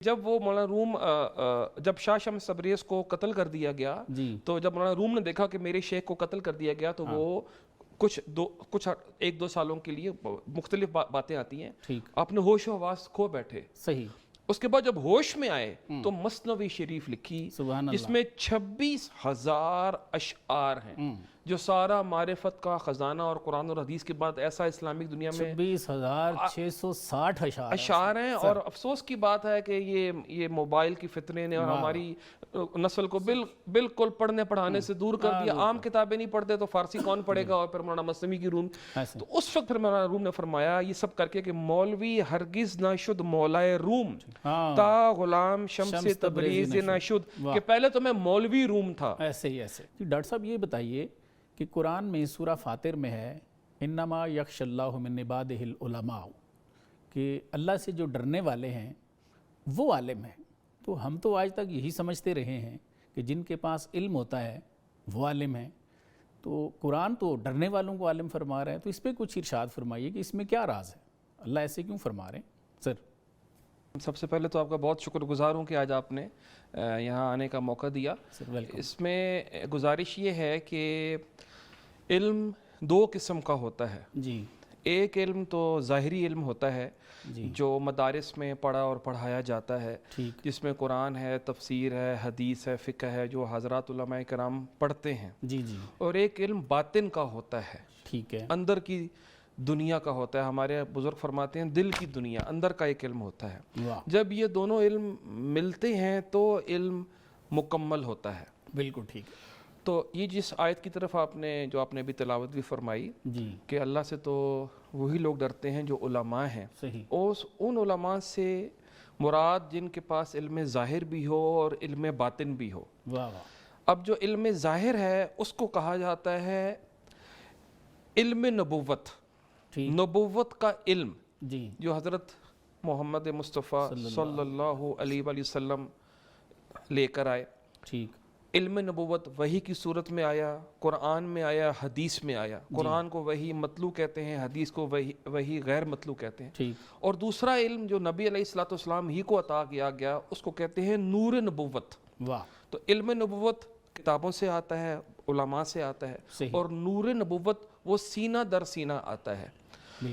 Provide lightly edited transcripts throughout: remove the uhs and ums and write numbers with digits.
جب وہ مولانا روم جب شاہ شمس تبریز کو قتل کر دیا گیا تو جب مولانا روم نے دیکھا کہ میرے شیخ کو قتل کر دیا گیا تو وہ کچھ ایک دو سالوں کے لیے مختلف باتیں آتی ہیں، اپنے ہوش و حواس کھو بیٹھے. صحیح. اس کے بعد جب ہوش میں آئے تو مثنوی شریف لکھی جس میں 26,000 اشعار ہیں جو سارا معرفت کا خزانہ اور قرآن اور حدیث کے بعد ایسا اسلامک دنیا میں 26,660 اشعار ہیں. اور افسوس کی بات ہے کہ یہ موبائل کی فتنے نے اور ہماری نسل کو بالکل پڑھنے پڑھانے سے دور کر دیا. عام کتابیں نہیں پڑھتے تو فارسی کون پڑھے گا. اور پھر مولانا مثنوی کی روم تو اس وقت پھر مولانا روم نے فرمایا یہ سب کر کے کہ مولوی ہرگز نہ شد مولائے روم تا غلام شمس تبریز نہ شد، کہ پہلے تو میں مولوی روم تھا. ایسے ہی ایسے. ڈاکٹر صاحب یہ بتائیے کہ قرآن میں سورہ فاطر میں ہے انما یخشی اللہ من عبادہ العلماء، کہ اللہ سے جو ڈرنے والے ہیں وہ عالم ہیں. تو ہم تو آج تک یہی سمجھتے رہے ہیں کہ جن کے پاس علم ہوتا ہے وہ عالم ہیں. تو قرآن تو ڈرنے والوں کو عالم فرما رہا ہے، تو اس پہ کچھ ارشاد فرمائیے کہ اس میں کیا راز ہے، اللہ ایسے کیوں فرما رہے ہیں سر؟ سب سے پہلے تو آپ کا بہت شکر گزار ہوں کہ آج آپ نے یہاں آنے کا موقع دیا. اس میں گزارش یہ ہے کہ علم دو قسم کا ہوتا ہے. جی. ایک علم تو ظاہری علم ہوتا ہے جو مدارس میں پڑھا اور پڑھایا جاتا ہے، جس میں قرآن ہے، تفسیر ہے، حدیث ہے، فقہ ہے، جو حضرات علماء کرام پڑھتے ہیں. جی جی. اور ایک علم باطن کا ہوتا ہے، ٹھیک ہے، اندر کی دنیا کا ہوتا ہے. ہمارے بزرگ فرماتے ہیں دل کی دنیا، اندر کا ایک علم ہوتا ہے. جب یہ دونوں علم ملتے ہیں تو علم مکمل ہوتا ہے. بالکل ٹھیک. تو یہ جس آیت کی طرف آپ نے بھی تلاوت بھی فرمائی کہ اللہ سے تو وہی لوگ ڈرتے ہیں جو علماء ہیں. ان علماء سے مراد جن کے پاس علم ظاہر بھی ہو اور علم باطن بھی ہو. اب جو علم ظاہر ہے اس کو کہا جاتا ہے علم نبوت. نبوت کا علم جو حضرت محمد مصطفیٰ صلی اللہ علیہ وآلہ وسلم لے کر آئے. علم نبوت وحی کی صورت میں آیا، قرآن میں آیا، حدیث میں آیا. قرآن کو وحی مطلوع کہتے ہیں، حدیث کو وحی غیر مطلوع کہتے ہیں. اور دوسرا علم جو نبی علیہ الصلوۃ والسلام ہی کو عطا کیا گیا اس کو کہتے ہیں نور نبوت. تو علم نبوت کتابوں سے آتا ہے، علماء سے آتا ہے، اور نور نبوت وہ سینہ در سینہ آتا ہے،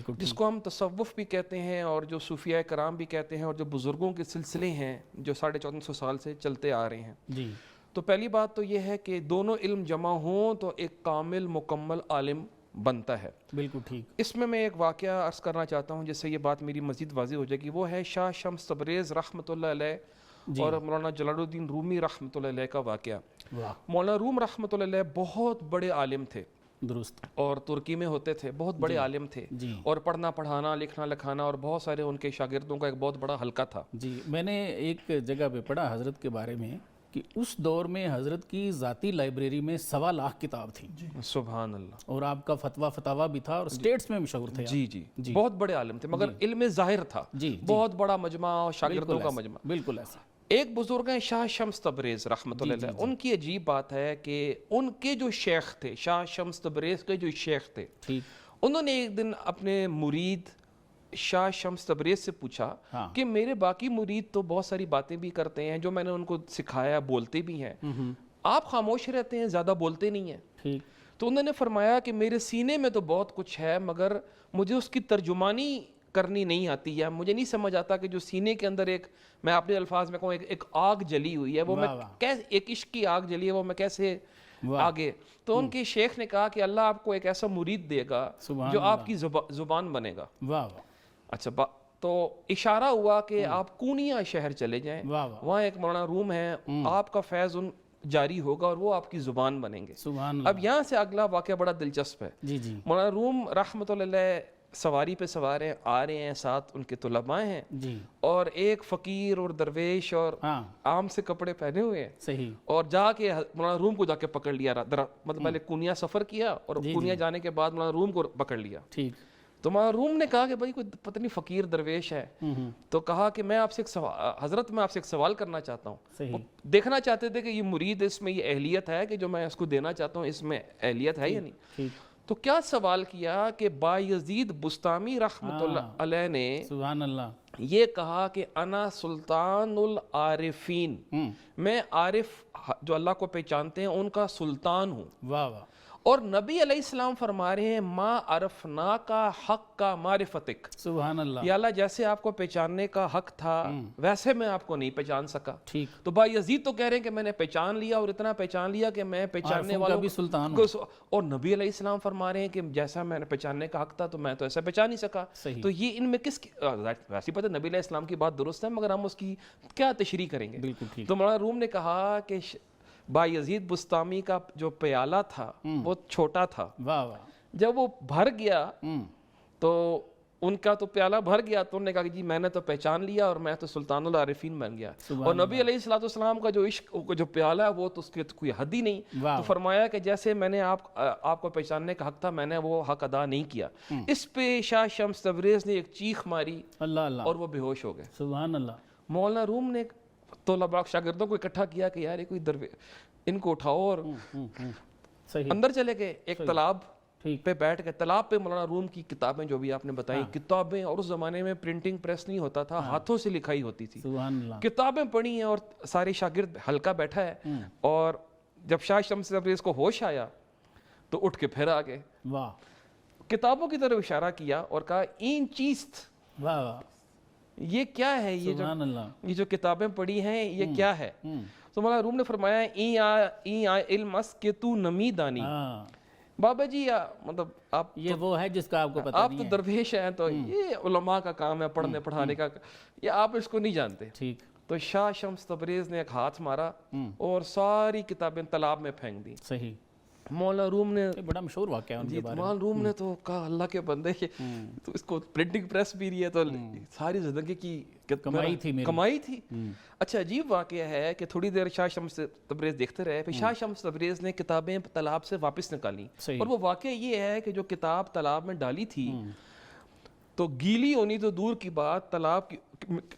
جس کو ہم تصوف بھی کہتے ہیں اور جو صوفیاء کرام بھی کہتے ہیں اور جو بزرگوں کے سلسلے ہیں جو 1450 سال سے چلتے آ رہے ہیں. تو پہلی بات تو یہ ہے کہ دونوں علم جمع ہوں تو ایک کامل مکمل عالم بنتا ہے. بالکل ٹھیک. اس میں ایک واقعہ عرض کرنا چاہتا ہوں جس سے یہ بات میری مزید واضح ہو جائے گی. وہ ہے شاہ شمس تبریز رحمۃ اللہ علیہ اور مولانا جلال الدین رومی رحمۃ اللہ علیہ کا واقعہ. مولانا روم رحمۃ اللہ علیہ بہت بڑے عالم تھے، درست، اور ترکی میں ہوتے تھے، بہت بڑے عالم تھے اور پڑھنا پڑھانا لکھنا لکھانا اور بہت سارے ان کے شاگردوں کا ایک بہت بڑا حلقہ تھا. جی. میں نے ایک جگہ پہ پڑھا حضرت کے بارے میں کہ اس دور میں حضرت کی ذاتی لائبریری میں 1.25 لاکھ کتاب تھی. سبحان اللہ. اور آپ کا فتویٰ بھی تھا اور اسٹیٹس میں مشہور تھے. جی بہت بڑے عالم تھے مگر علم ظاہر تھا. بہت بڑا مجمع اور شاگردوں کا مجمع. بالکل ایسا. ایک بزرگ ہیں شاہ شمس تبریز رحمۃ اللہ علیہ. ان کی عجیب بات ہے کہ ان کے جو شیخ تھے، شاہ شمس تبریز کے جو شیخ تھے، انہوں نے ایک دن اپنے مرید شاہ شمس تبریز سے پوچھا کہ میرے باقی مرید تو بہت ساری باتیں بھی کرتے ہیں جو میں نے ان کو سکھایا، بولتے بھی ہیں، آپ خاموش رہتے ہیں، زیادہ بولتے نہیں ہیں. تو انہوں نے فرمایا کہ میرے سینے میں تو بہت کچھ ہے مگر مجھے اس کی ترجمانی کرنی نہیں آتی ہے. مجھے نہیں سمجھ آتا کہ جو سینے کے اندر ایک، میں اپنے الفاظ میں کہوں، ایک آگ جلی ہوئی ہے، وہ میں کیسے، ایک عشق کی آگ جلی ہے، وہ میں کیسے آگے. تو ان کے شیخ نے کہا کہ اللہ آپ کو ایک ایسا مرید دے گا جو آپ کی زبان بنے گا. اچھا. تو اشارہ ہوا کہ آپ کونیا شہر چلے جائیں، وہاں ایک مولانا روم ہے، آپ کا فیض ان جاری ہوگا اور وہ آپ کی زبان بنیں گے. اب یہاں سے اگلا واقعہ بڑا دلچسپ ہے. مولانا روم رحمۃ اللہ علیہ سواری پہ سوار ہیں، آ رہے ہیں، ساتھ ان کے طلباء ہیں اور ایک فقیر اور درویش اور عام سے کپڑے پہنے ہوئے ہیں، اور جا کے مولانا روم کو جا کے پکڑ لیا. مطلب پہلے کونیا سفر کیا اور کونیا جانے کے بعد مولانا روم کو پکڑ لیا. تو مولانا روم نے کہا کہ بھائی کوئی پتہ نہیں فقیر درویش ہے. تو کہا کہ میں آپ سے حضرت میں آپ سے ایک سوال کرنا چاہتا ہوں. دیکھنا چاہتے تھے کہ یہ مرید اس میں یہ اہلیت ہے کہ جو میں اس کو دینا چاہتا ہوں اس میں اہلیت ہے یا نہیں. تو کیا سوال کیا کہ بایزید بستامی رحمۃ اللہ علیہ نے یہ کہا کہ انا سلطان العارفین، میں عارف جو اللہ کو پہچانتے ہیں ان کا سلطان ہوں. واہ واہ. اور نبی علیہ السلام فرما رہے ہیں ما عرفنا کا حق کا معرفتک، سبحان اللہ. یا اللہ جیسے آپ کو پہچاننے کا حق تھا ویسے میں آپ کو نہیں پہچان سکا. ٹھیک. تو با یزید تو کہہ رہے ہیں کہ میں نے پہچان لیا اور اتنا پہچان لیا کہ میں پہچاننے والوں بھی سلطان کو، اور نبی علیہ السلام فرما رہے ہیں کہ جیسا میں نے پہچاننے کا حق تھا تو میں تو ایسا پہچان نہیں سکا. تو یہ ان میں کس کی ویسی پتہ نبی علیہ السلام کی بات درست ہے مگر ہم اس کی کیا تشریح کریں گے. بالکل ٹھیک. تو مولانا روم نے کہا کہ با یزید بستامی کا جو پیالہ تھا وہ چھوٹا تھا. واہ واہ. جب وہ بھر گیا تو ان کا تو پیالہ بھر گیا تو انہوں نے کہا کہ جی میں نے تو پہچان لیا اور میں تو سلطان العارفین بن گیا. اور نبی علیہ السلام کا جو عشق جو پیالہ ہے وہ تو اس کی کوئی حد ہی نہیں. تو فرمایا کہ جیسے میں نے آپ کو پہچاننے کا حق تھا میں نے وہ حق ادا نہیں کیا. اس پہ شاہ شمس تبریز نے ایک چیخ ماری اور وہ بے ہوش ہو گئے. سبحان اللہ. مولانا روم نے طلباء شاگردوں کو اکٹھا کیا کہ یار یہ کوئی ان کو اٹھاؤ اور اندر چلے گئے. ایک تالاب پہ بیٹھ کے، تالاب پہ مولانا روم کی کتابیں جو بھی آپ نے بتائی کتابیں، اور اس زمانے میں پرنٹنگ پریس نہیں ہوتا تھا، ہاتھوں سے لکھائی ہوتی تھی. سبحان اللہ. کتابیں پڑھی ہیں اور سارے شاگرد حلقہ بیٹھا ہے. اور جب شاہ شمس تبریز کو ہوش آیا تو اٹھ کے پھر آ گئے. واہ. کتابوں کی طرف اشارہ کیا اور کہا این چیست، واہ واہ. یہ کیا ہے، یہ جو کتابیں پڑھی ہیں یہ کیا ہے. تو مولانا روم نے فرمایا این علم اس کہ تو نمی دانی. بابا جی مطلب آپ یہ وہ ہے جس کا آپ کو پتہ آپ تو درویش ہیں تو یہ علماء کا کام ہے پڑھنے پڑھانے کا، یہ آپ اس کو نہیں جانتے. ٹھیک. تو شاہ شمس تبریز نے ایک ہاتھ مارا اور ساری کتابیں تالاب میں پھینک دی. صحیح. مولانا روم نے بڑا مشہور واقعہ ہے ان کے بارے میں. مولانا روم نے تو کہا اللہ کے بندے تو اس کو پرنٹنگ پریس بھی رہی ہے تو ساری زندگی کی کمائی تھی. اچھا عجیب واقعہ ہے کہ تھوڑی دیر شاہ شمس تبریز دیکھتے رہے، پھر شاہ شمس تبریز نے کتابیں تالاب سے واپس نکالی. اور وہ واقعہ یہ ہے کہ جو کتاب تالاب میں ڈالی تھی تو گیلی ہونی تو دور کی بات، تالاب کی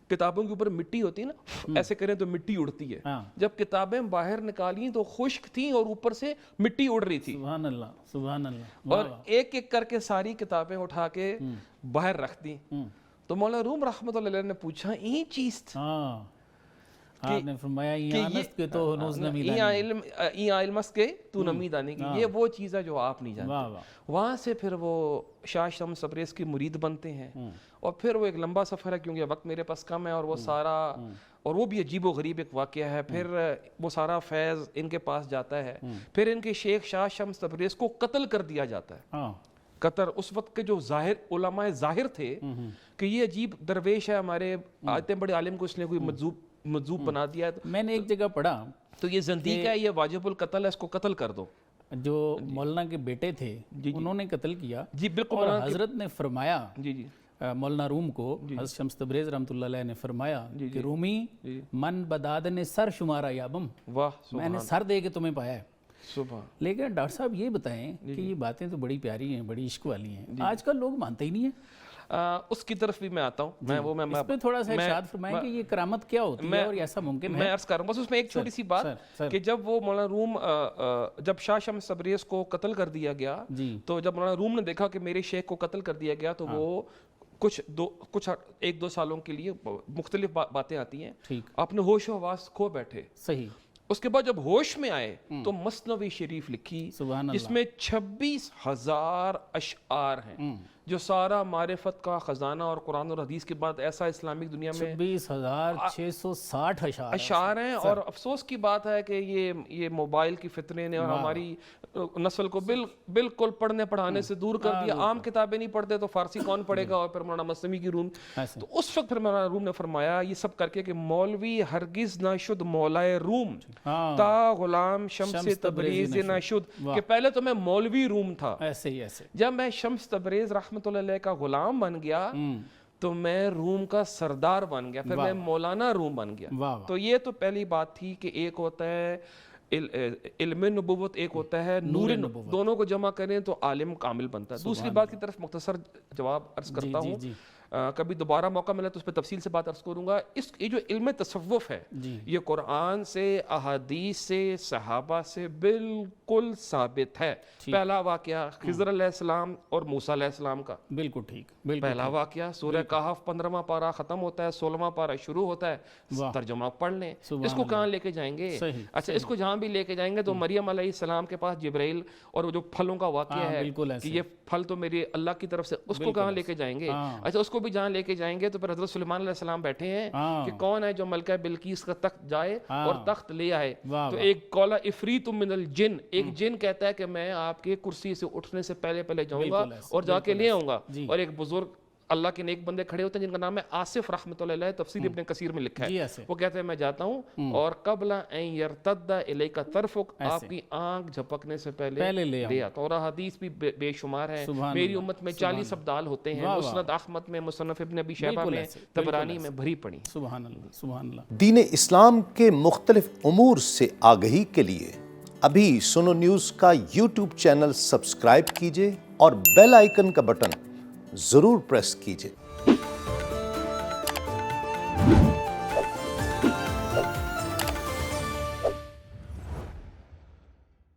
کتابوں کے اوپر مٹی ہوتی ہے نا، ایسے کریں تو مٹی اڑتی ہے. جب کتابیں باہر نکالیں تو خشک تھیں اور اوپر سے مٹی اڑ رہی تھی. سبحان اللہ. سبحان اللہ. اور ایک ایک کر کے ساری کتابیں اٹھا کے باہر رکھ دی. تو مولانا روم رحمۃ اللہ علیہ نے پوچھا این چیز آپ نے فرمایا یہ وہ چیز ہے جو آپ نہیں جانتے. وہاں سے پھر وہ شاہ شمس تبریز کی مرید بنتے ہیں اور پھر وہ ایک لمبا سفر ہے کیونکہ وقت میرے پاس کم ہے اور وہ سارا، اور وہ بھی عجیب و غریب ایک واقعہ ہے. پھر وہ سارا فیض ان کے پاس جاتا ہے. پھر ان کے شیخ شاہ شمس تبریز کو قتل کر دیا جاتا ہے. قطر اس وقت کے جو ظاہر علماء ظاہر تھے کہ یہ عجیب درویش ہے ہمارے آتے بڑے عالم کو اس نے کوئی مجذوب بنا دیا ہے. میں نے ایک جگہ پڑھا تو یہ زندیق ہے، یہ واجب القتل ہے، اس کو قتل کر دو. جو مولانا کے بیٹے تھے انہوں نے قتل کیا. جی بالکل. اور حضرت نے فرمایا جی جی مولانا روم کو، حضرت شمس تبریز رحمۃ اللہ علیہ نے فرمایا کہ رومی من بداد نے سر شمارا یابم، میں نے سر دے کے تمہیں پایا ہے. لیکن ڈاکٹر صاحب یہ بتائیں کہ یہ باتیں تو بڑی پیاری ہیں، بڑی عشق والی ہیں، آج کل لوگ مانتے ہی نہیں ہیں. اس کی طرف بھی میں آتا ہوں. اس پہ تھوڑا سا ارشاد فرمائیں کہ یہ کرامت کیا ہوتی ہے اور ایسا ممکن ہے. میں عرض کر رہا ہوں بس اس میں ایک چھوٹی سی بات کہ جب وہ مولانا روم جب شاہ شمس تبریز کو قتل کر دیا گیا تو جب مولانا روم نے دیکھا کہ میرے شیخ کو قتل کر دیا گیا تو وہ کچھ ایک دو سالوں کے لیے مختلف باتیں آتی ہیں، اپنے ہوش و حواس کھو بیٹھے. صحیح. اس کے بعد جب ہوش میں آئے تو مثنوی شریف لکھی جس میں 26,000 اشعار ہیں جو سارا معرفت کا خزانہ اور قرآن اور حدیث کے بعد ایسا اسلامک دنیا میں 26,660 اشعار ہیں. اور افسوس کی بات ہے کہ یہ موبائل کی فتنے نے اور ہماری نسل کو بالکل پڑھنے پڑھانے سے دور کر دیا. عام کتابیں نہیں پڑھتے تو فارسی کون پڑھے گا. اور پھر مولانا مثنوی کی روم. تو اس وقت پھر مولانا روم نے فرمایا یہ سب کر کے کہ مولوی ہرگز نہ شد مولائے روم تا غلام شمس تبریز نہ شد، کہ پہلے تو میں مولوی روم تھا، ایسے ہی جب میں شمس تبریز رحمۃ اللہ علیہ کا غلام بن گیا تو میں روم کا سردار بن گیا، پھر میں مولانا روم بن گیا. تو یہ تو پہلی بات تھی کہ ایک ہوتا ہے علم نبوت، ایک ہوتا ہے نور نبوت. دونوں کو جمع کریں تو عالم کامل بنتا ہے. دوسری بات کی طرف مختصر جواب عرض کرتا ہوں. کبھی دوبارہ موقع ملا تو اس پہ تفصیل سے بات عرض کروں گا. یہ جو علم تصوف ہے یہ قرآن سے, احادیث سے, صحابہ سے بالکل ثابت ہے. پہلا واقعہ خضر علیہ السلام اور موسیٰ علیہ السلام کا, بالکل ٹھیک. پہلا واقعہ سورہ کہف 15واں پارہ ختم ہوتا ہے, 16واں پارہ شروع ہوتا ہے. ترجمہ پڑھ لیں. اس کو کہاں لے کے جائیں گے؟ اچھا اس کو جہاں بھی لے کے جائیں گے تو مریم علیہ السلام کے پاس جبرائیل اور وہ جو پھلوں کا واقعہ ہے کہ یہ پھل تو میری اللہ کی طرف سے, اس کو کہاں لے کے جائیں گے؟ اچھا اس کو بھی جہاں لے کے جائیں گے تو پھر حضرت سلیمان علیہ السلام بیٹھے ہیں کہ کون ہے جو ملکہ بلقیس کا تخت جائے اور تخت لے آئے. تو ایک قال عفریت من الجن, ایک جن کہتا ہے کہ میں آپ کے کرسی سے اٹھنے سے پہلے جاؤں گا اور جا کے لے آؤں گا. اور ایک بزرگ اللہ کے نیک بندے کھڑے ہوتے ہیں جن کا نام ہے آصف رحمۃ اللہ علیہ, تفسیر ابن کثیر میں لکھا ہے. وہ کہتے ہیں میں جاتا ہوں اور قبل ان یرتد الیک طرفک, آپ کی آنکھ جھپکنے سے پہلے لے آتا ہوں. اور حدیث بھی بے شمار ہیں. میری امت میں 40 ابدال ہوتے ہیں, مسند احمد میں, مصنف ابن ابی شیبہ میں, طبرانی میں بھری پڑی. سبحان اللہ, سبحان اللہ. دین اسلام کے مختلف امور سے آگہی کے لیے ابھی سنو نیوز کا یوٹیوب چینل سبسکرائب کیجئے اور بیل آئیکن کا بٹن ضرور پریس کیجئے.